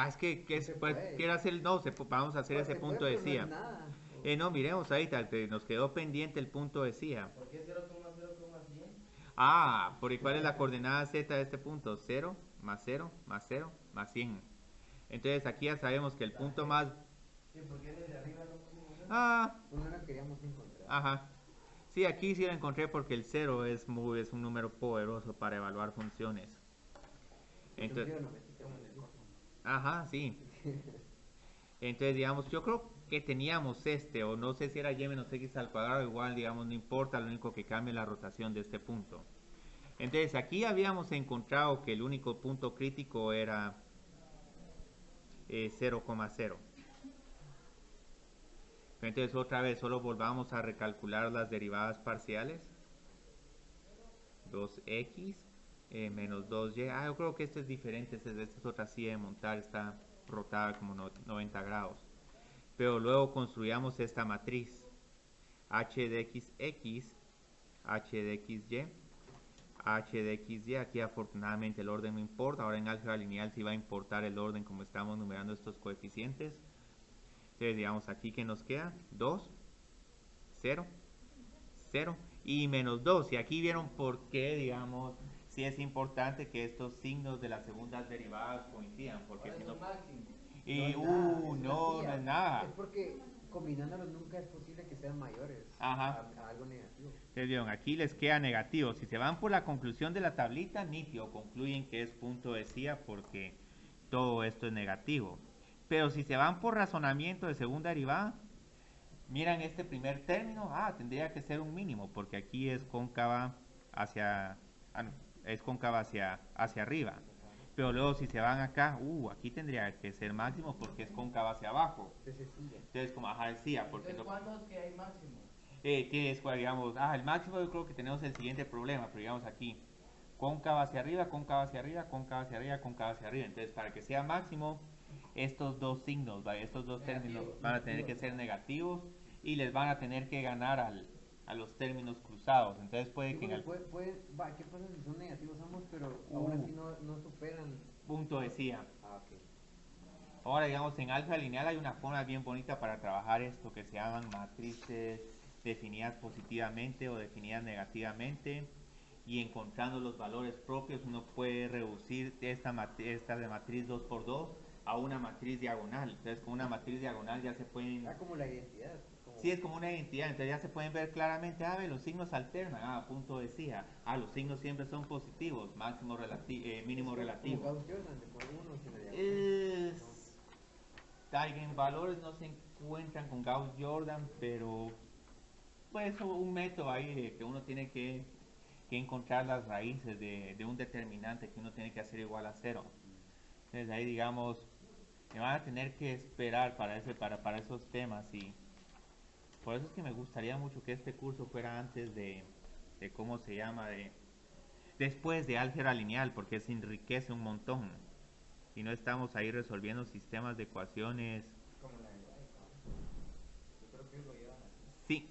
es que se pues, puede. quiero hacer, no, vamos a hacer Pues ese se punto puede, de pero no CIA. es nada. No, miremos ahorita, que nos quedó pendiente el punto de CIA. ¿Por qué 0,0,100? Porque ¿cuál es la coordenada z de este punto? 0, más 0, más 0, más 100. Entonces aquí ya sabemos que el punto más... Sí, porque en el de arriba no pusimos eso. Pues no la queríamos encontrar. Ajá. Sí, aquí sí lo encontré porque el 0 es un número poderoso para evaluar funciones. Entonces, Yo no me quité un negocio. ajá, sí. Entonces, digamos, yo creo que teníamos o no sé si era y menos x al cuadrado, igual, digamos, no importa, lo único que cambia es la rotación de este punto. Entonces, aquí habíamos encontrado que el único punto crítico era 0,0. Entonces, otra vez, solo volvamos a recalcular las derivadas parciales. 2x menos 2y. Yo creo que este es diferente. Esta es otra silla de montar, está rotada como 90 grados. Pero luego construyamos esta matriz. H de xx, h de xy, h de xy. Aquí afortunadamente el orden no importa. Ahora en álgebra lineal sí va a importar el orden como estamos numerando estos coeficientes. Entonces digamos aquí que nos queda 2, 0, 0 y menos 2. Y aquí vieron por qué, digamos, sí es importante que estos signos de las segundas derivadas coincidan. Porque si no... Y, no es nada. Es porque combinándolos nunca es posible que sean mayores a algo negativo. Entonces, vieron, aquí les queda negativo. Si se van por la conclusión de la tablita, nítido, concluyen que es punto de CIA porque todo esto es negativo. Pero si se van por razonamiento de segunda derivada, miran este primer término, tendría que ser un mínimo, porque aquí es cóncava hacia, es cóncava hacia arriba. Pero luego si se van acá, aquí tendría que ser máximo porque es cóncava hacia abajo. Entonces como decía, porque entonces, ¿cuándo es que hay máximo? Tienes, digamos, el máximo yo creo que tenemos el siguiente problema, pero digamos aquí, cóncava hacia arriba, cóncava hacia arriba, cóncava hacia arriba, cóncava hacia arriba. Entonces para que sea máximo, estos dos signos, estos dos términos van a tener que ser negativos y les van a tener que ganar a los términos cruzados. Entonces puede que en el... ¿Qué pasa si son negativos ambos, pero aún así no superan? Punto decía. Ok. Ahora, digamos, en álgebra lineal hay una forma bien bonita para trabajar esto que se llaman matrices definidas positivamente o definidas negativamente, y encontrando los valores propios uno puede reducir esta de matriz 2×2 a una matriz diagonal. Entonces con una matriz diagonal ya se pueden... como la identidad. Sí, es como una identidad, entonces ya se pueden ver claramente, los signos alternan, punto decía, los signos siempre son positivos, máximo relativo, mínimo relativo. En valores no se encuentran con Gauss-Jordan, pero pues un método ahí de que uno tiene que encontrar las raíces de un determinante que uno tiene que hacer igual a 0. Entonces ahí digamos, me van a tener que esperar para esos temas, y por eso es que me gustaría mucho que este curso fuera antes de ¿cómo se llama? Después de álgebra lineal, porque se enriquece un montón. Y no estamos ahí resolviendo sistemas de ecuaciones. Como la de yo creo que lo llevan así. Sí,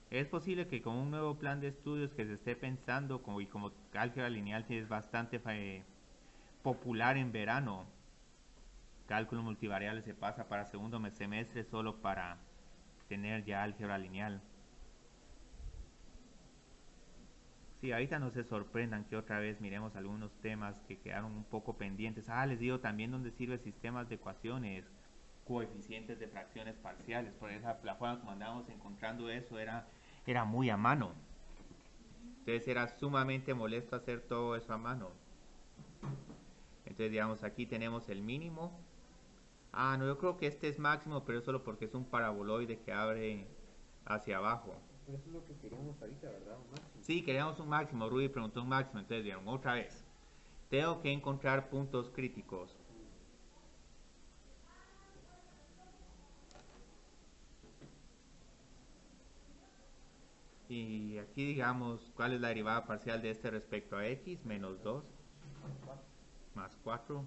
es posible que con un nuevo plan de estudios que se esté pensando, como álgebra lineal sí es bastante popular en verano, cálculo multivariable se pasa para segundo semestre solo para tener ya álgebra lineal. Sí, ahorita no se sorprendan que otra vez miremos algunos temas que quedaron un poco pendientes. Les digo también dónde sirve sistemas de ecuaciones, coeficientes de fracciones parciales. Por esa la forma como andábamos encontrando eso era muy a mano. Entonces era sumamente molesto hacer todo eso a mano. Entonces digamos aquí tenemos el mínimo. No, yo creo que este es máximo, pero es solo porque es un paraboloide que abre hacia abajo. Pero eso es lo que queríamos ahorita, ¿verdad? Un máximo. Sí, queríamos un máximo. Rudy preguntó un máximo. Entonces vieron, otra vez. Tengo que encontrar puntos críticos. Y aquí digamos, ¿cuál es la derivada parcial de este respecto a x? Menos 2. Más 4.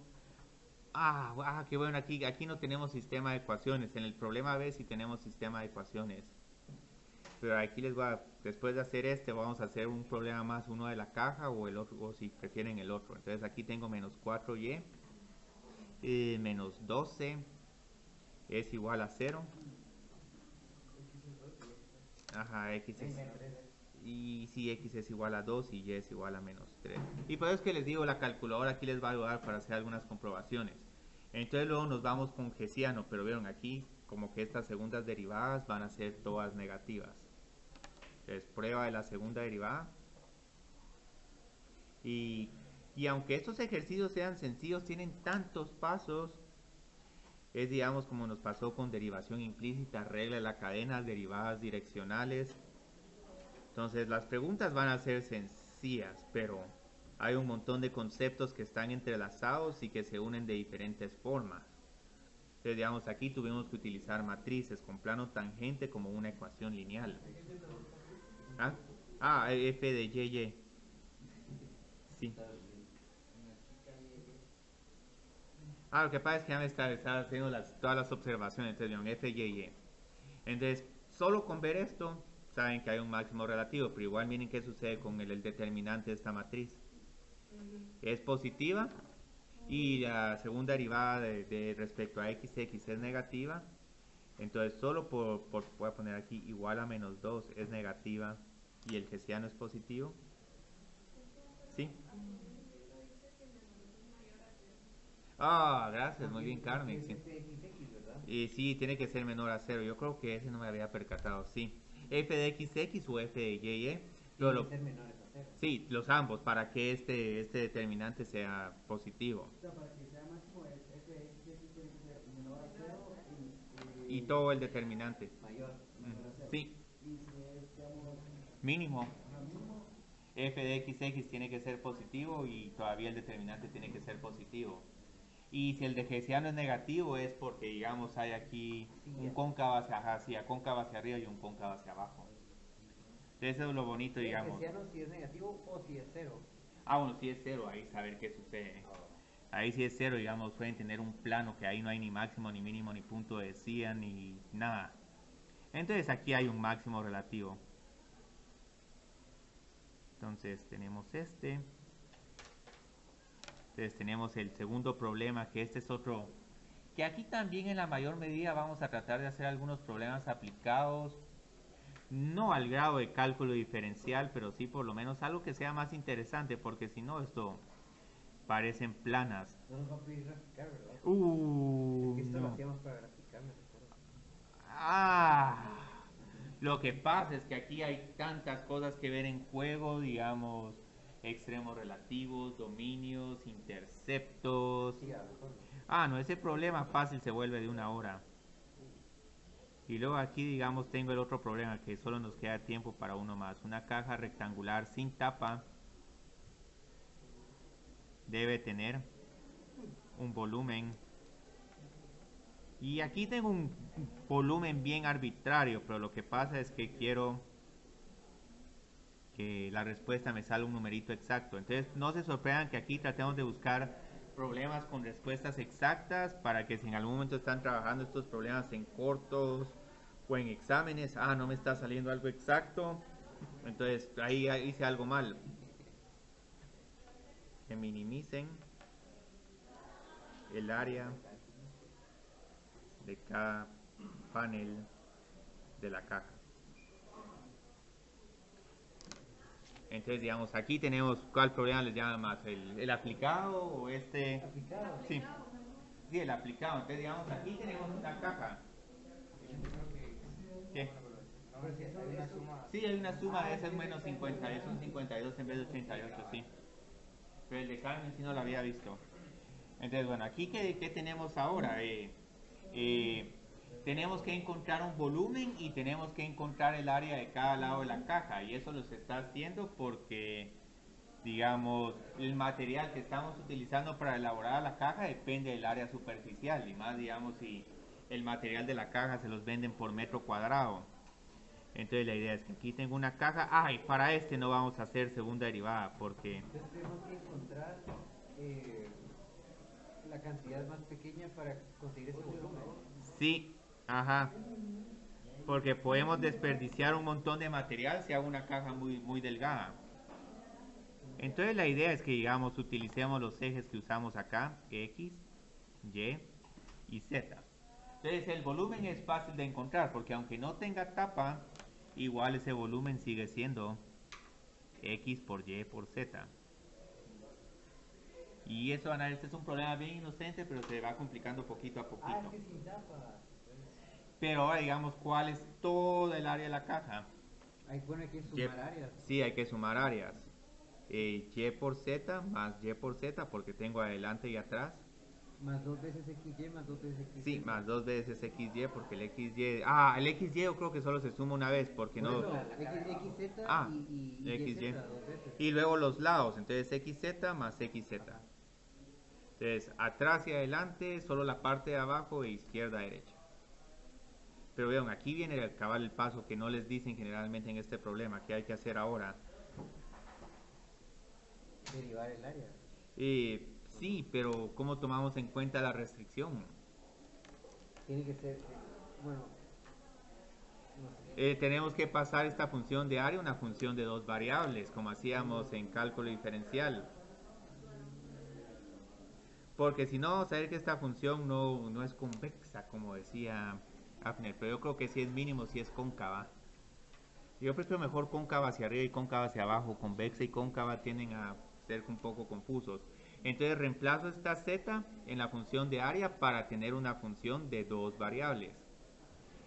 Qué bueno, aquí no tenemos sistema de ecuaciones. En el problema B sí tenemos sistema de ecuaciones. Pero aquí después de hacer vamos a hacer un problema más, uno de la caja o el otro, o si prefieren el otro. Entonces aquí tengo menos 4y, menos 12 es igual a 0. X es... Y si x es igual a 2 y y es igual a menos 3. Y por eso es que les digo, la calculadora aquí les va a ayudar para hacer algunas comprobaciones. Entonces luego nos vamos con hessiano, pero vieron aquí como que estas segundas derivadas van a ser todas negativas. Entonces prueba de la segunda derivada. Y aunque estos ejercicios sean sencillos, tienen tantos pasos. Es digamos como nos pasó con derivación implícita, regla de la cadena, derivadas direccionales. Entonces las preguntas van a ser sencillas, pero hay un montón de conceptos que están entrelazados y que se unen de diferentes formas. Entonces digamos aquí tuvimos que utilizar matrices con plano tangente como una ecuación lineal. F de y. Sí. Lo que pasa es que ya me estaba haciendo todas las observaciones. Entonces, F, Y. Entonces, solo con ver esto, saben que hay un máximo relativo, pero igual miren qué sucede con el determinante de esta matriz. Es positiva y la segunda derivada de respecto a x es negativa. Entonces solo voy a poner aquí igual a menos 2 es negativa y el hessiano es positivo. ¿Sí? Ah, gracias, muy bien, Carmen. Sí. Y sí, tiene que ser menor a 0. Yo creo que ese no me había percatado. Sí. F de XX o F de YY. Tiene que ser menores a 0. Sí, los ambos, para que este determinante sea positivo. O sea, para que sea máximo, f de x tiene que ser menor a 0 Y todo el determinante. Mayor. menor a 0. Sí. Y si es, digamos, Mínimo. mínimo, F de XX tiene que ser positivo y todavía el determinante tiene que ser positivo. Y si el de hessiano es negativo es porque, digamos, hay aquí un cóncavo hacia cóncavo hacia arriba y un cóncavo hacia abajo. Entonces eso es lo bonito, digamos. Hessiano si es negativo o si es 0. Ah, bueno, si es 0, ahí saber qué sucede. Ahí si es 0, digamos, pueden tener un plano que ahí no hay ni máximo, ni mínimo, ni punto de decía, ni nada. Entonces aquí hay un máximo relativo. Entonces tenemos este. Entonces tenemos el segundo problema, que este es otro, que aquí también en la mayor medida vamos a tratar de hacer algunos problemas aplicados, no al grado de cálculo diferencial, pero sí por lo menos algo que sea más interesante, porque si no esto parecen planas. No nos va a pedir graficar, ¿verdad? Es que esto lo No. hacíamos para graficar, me recuerdo. Ah, lo que pasa es que aquí hay tantas cosas que ver en juego, digamos, extremos relativos, dominios, interceptos. Sí, a lo mejor no. Ah, no, ese problema fácil se vuelve de 1 hora. Y luego aquí, digamos, tengo el otro problema que solo nos queda tiempo para uno más. Una caja rectangular sin tapa debe tener un volumen. Y aquí tengo un volumen bien arbitrario, pero lo que pasa es que quiero que la respuesta me salga un numerito exacto. Entonces no se sorprendan que aquí tratemos de buscar problemas con respuestas exactas para que si en algún momento están trabajando estos problemas en cortos o en exámenes, no me está saliendo algo exacto, entonces ahí hice algo mal. Que minimicen el área de cada panel de la caja. Entonces, digamos, aquí tenemos, ¿cuál problema les llama más? ¿El aplicado o este? ¿Aplicado? Sí. Sí, el aplicado. Entonces, digamos, aquí tenemos una caja. ¿Qué? Pero si hay una suma. Sí, hay una suma de esas menos 50, es un 52 en vez de 88, sí. Pero el de Carmen sí no lo había visto. Entonces, bueno, aquí ¿qué tenemos ahora? Tenemos que encontrar un volumen y tenemos que encontrar el área de cada lado de la caja. Y eso lo se está haciendo porque, digamos, el material que estamos utilizando para elaborar la caja depende del área superficial. Y más, digamos, si el material de la caja se los venden por metro cuadrado. Entonces la idea es que aquí tengo una caja. Y para este no vamos a hacer segunda derivada porque... Entonces tenemos que encontrar la cantidad más pequeña para conseguir ese volumen. Sí, ajá. Porque podemos desperdiciar un montón de material si hago una caja muy delgada. Entonces la idea es que, digamos, utilicemos los ejes que usamos acá, X, Y y Z. Entonces el volumen es fácil de encontrar porque aunque no tenga tapa, igual ese volumen sigue siendo X por Y por Z. Y eso, Ana, este es un problema bien inocente, pero se va complicando poquito a poquito. Es que sin tapa. Pero ahora digamos cuál es toda el área de la caja. Bueno, hay que sumar áreas. Sí, hay que sumar áreas. Y por Z más Y por Z porque tengo adelante y atrás. Más 2 veces XY más 2 veces XY. Sí, más 2 veces XY porque el XY... el XY yo creo que solo se suma una vez porque Por no... eso, XZ y XY. YZ dos veces. Y luego los lados, entonces XZ más XZ. Entonces, atrás y adelante, solo la parte de abajo e izquierda a derecha. Pero vean, aquí viene el cabal el paso que no les dicen generalmente en este problema, que hay que hacer ahora. Derivar el área. Sí, pero ¿cómo tomamos en cuenta la restricción? Tiene que ser, bueno, no sé. tenemos que pasar esta función de área a una función de dos variables, como hacíamos en cálculo diferencial. Porque si no, vamos a ver que esta función no es convexa, como decía Abner, pero yo creo que si es mínimo, si es cóncava. Yo prefiero mejor cóncava hacia arriba y cóncava hacia abajo. Convexa y cóncava tienden a ser un poco confusos. Entonces reemplazo esta z en la función de área para tener una función de dos variables.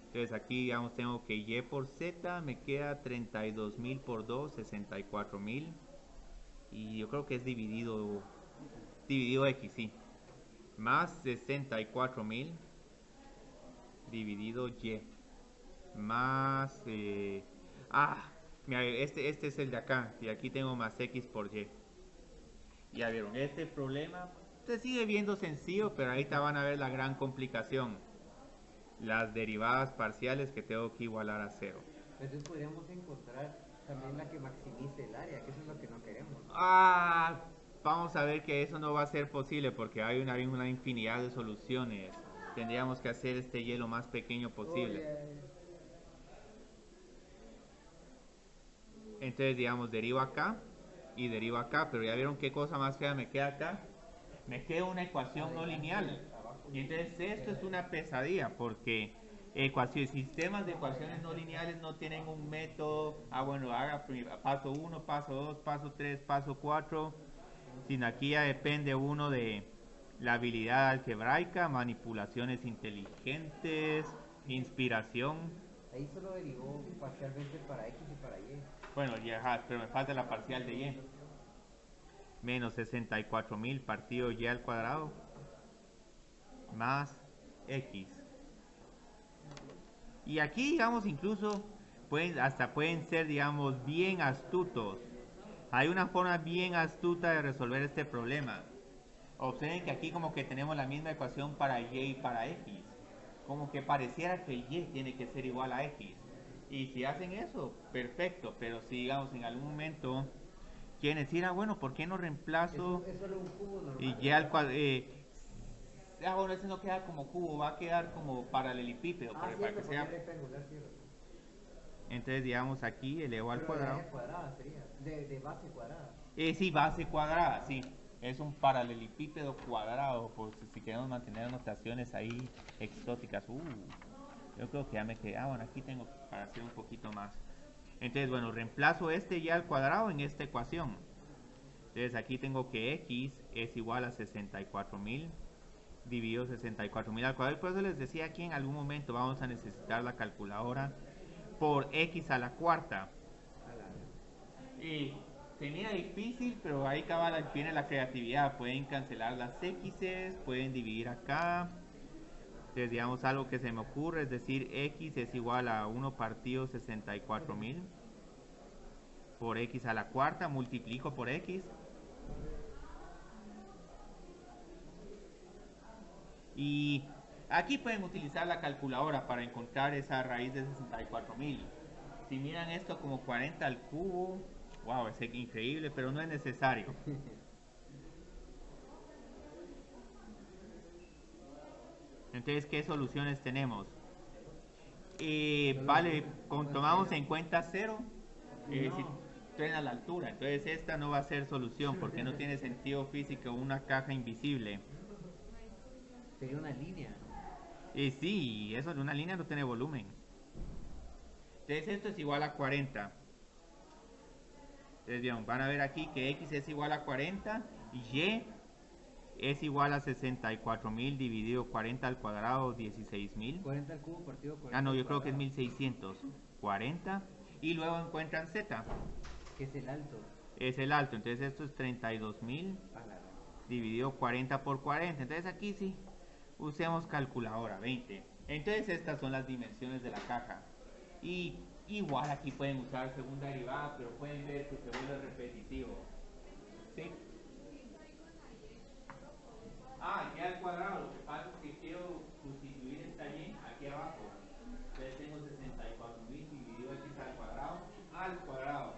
Entonces aquí, digamos, tengo que y por z me queda 32.000 por 2, 64.000. Y yo creo que es dividido x, sí. Más 64.000 dividido y. Más... mira, este es el de acá. Y aquí tengo más x por y. Ya vieron, este problema se sigue viendo sencillo, pero ahorita van a ver la gran complicación. Las derivadas parciales que tengo que igualar a cero. Entonces podríamos encontrar también la que maximice el área, que eso es lo que no queremos. Vamos a ver que eso no va a ser posible porque hay una infinidad de soluciones. Tendríamos que hacer este y lo más pequeño posible. Entonces, digamos, derivo acá y derivo acá, pero ya vieron qué cosa más fea me queda acá. Me queda una ecuación no lineal. Y entonces esto es una pesadilla porque sistemas de ecuaciones no lineales no tienen un método, bueno, haga paso 1, paso 2, paso 3, paso 4, sino aquí ya depende uno de la habilidad algebraica, manipulaciones inteligentes, inspiración. Ahí solo derivó parcialmente para x y para y. Bueno, ya, pero me falta la parcial de y. Menos 64.000 partido y al cuadrado más x. Y aquí, digamos, incluso hasta pueden ser, digamos, bien astutos. Hay una forma bien astuta de resolver este problema. Observen que aquí como que tenemos la misma ecuación para y y para x. Como que pareciera que y tiene que ser igual a x. Y si hacen eso, perfecto. Pero si, digamos, en algún momento quieren decir, bueno, ¿por qué no reemplazo? Es solo un cubo normal. Y y al cuadrado... bueno, ese no queda como cubo, va a quedar como paralelepípedo. Para que sea... Entonces, digamos, aquí elevo al cuadrado. De cuadrada sería, de base cuadrada. Sí, base cuadrada, sí. Es un paralelepípedo cuadrado, por si queremos mantener notaciones ahí exóticas. Yo creo que ya me quedé. Bueno, aquí tengo para hacer un poquito más. Entonces, bueno, reemplazo este y al cuadrado en esta ecuación. Entonces, aquí tengo que x es igual a 64.000 dividido 64.000 al cuadrado. Por eso les decía aquí en algún momento vamos a necesitar la calculadora por x a la cuarta. Y se mira difícil, pero ahí viene la creatividad. Pueden cancelar las x's, pueden dividir acá. Entonces, digamos, algo que se me ocurre es decir, x es igual a 1 partido 64.000 por x a la cuarta, multiplico por x. Y aquí pueden utilizar la calculadora para encontrar esa raíz de 64.000. Si miran esto como 40 al cubo, wow, es increíble, pero no es necesario. Entonces, ¿qué soluciones tenemos? Vale, tomamos en cuenta 0, si traen a la altura. Entonces, esta no va a ser solución porque no tiene sentido físico una caja invisible. Sería una línea. Sí, eso de una línea no tiene volumen. Entonces, esto es igual a 40. Entonces, bien, van a ver aquí que x es igual a 40 y y es igual a 64.000 dividido 40 al cuadrado, 16.000. 40 al cubo partido 40. No, yo creo que es 1600. 40. Y luego encuentran z. Que es el alto. Es el alto. Entonces esto es 32.000 dividido 40 por 40. Entonces aquí sí, usemos calculadora, 20. Entonces estas son las dimensiones de la caja. Y igual aquí pueden usar segunda derivada, pero pueden ver que se vuelve repetitivo. ¿Sí? Y al cuadrado, lo que pasa es que quiero sustituir esta y aquí abajo. Entonces tengo 64.000 dividido x al cuadrado.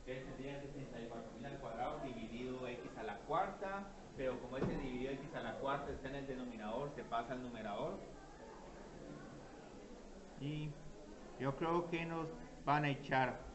Entonces tendría 64.000 al cuadrado dividido x a la cuarta. Pero como ese dividido x a la cuarta está en el denominador, se pasa al numerador. Y Yo creo que nos van a echar.